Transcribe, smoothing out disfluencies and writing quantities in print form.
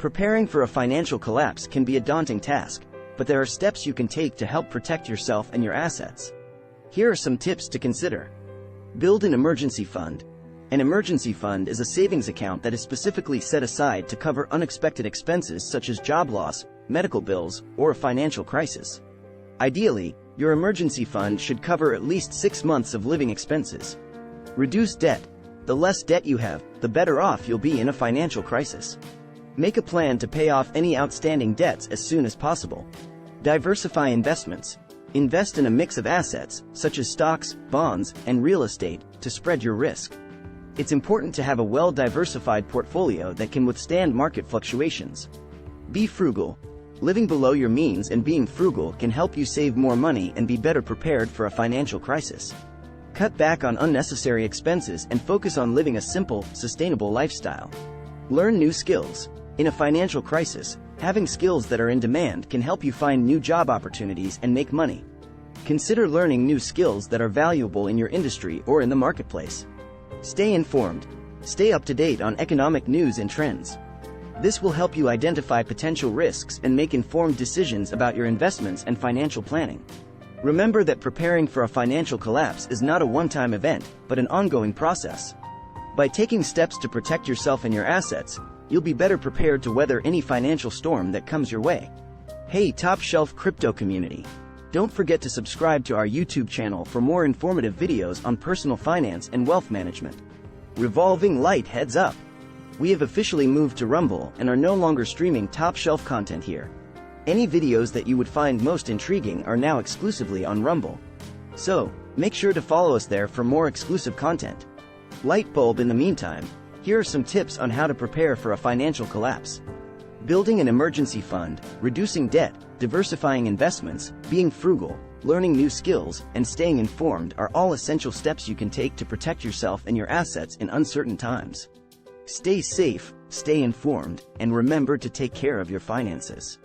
Preparing for a financial collapse can be a daunting task, but there are steps you can take to help protect yourself and your assets. Here are some tips to consider. Build an emergency fund. An emergency fund is a savings account that is specifically set aside to cover unexpected expenses such as job loss, medical bills, or a financial crisis. Ideally, your emergency fund should cover at least 6 months of living expenses. Reduce debt. The less debt you have, the better off you'll be in a financial crisis. Make a plan to pay off any outstanding debts as soon as possible. Diversify investments. Invest in a mix of assets, such as stocks, bonds, and real estate, to spread your risk. It's important to have a well-diversified portfolio that can withstand market fluctuations. Be frugal. Living below your means and being frugal can help you save more money and be better prepared for a financial crisis. Cut back on unnecessary expenses and focus on living a simple, sustainable lifestyle. Learn new skills. In a financial crisis, having skills that are in demand can help you find new job opportunities and make money. Consider learning new skills that are valuable in your industry or in the marketplace. Stay informed. Stay up to date on economic news and trends. This will help you identify potential risks and make informed decisions about your investments and financial planning. Remember that preparing for a financial collapse is not a one-time event, but an ongoing process. By taking steps to protect yourself and your assets, you'll be better prepared to weather any financial storm that comes your way. Hey, top shelf crypto community! Don't forget to subscribe to our YouTube channel for more informative videos on personal finance and wealth management. Revolving Light heads up! We have officially moved to Rumble and are no longer streaming top shelf content here. Any videos that you would find most intriguing are now exclusively on Rumble. So, make sure to follow us there for more exclusive content. Light bulb in the meantime, here are some tips on how to prepare for a financial collapse. Building an emergency fund, reducing debt, diversifying investments, being frugal, learning new skills, and staying informed are all essential steps you can take to protect yourself and your assets in uncertain times. Stay safe, stay informed, and remember to take care of your finances.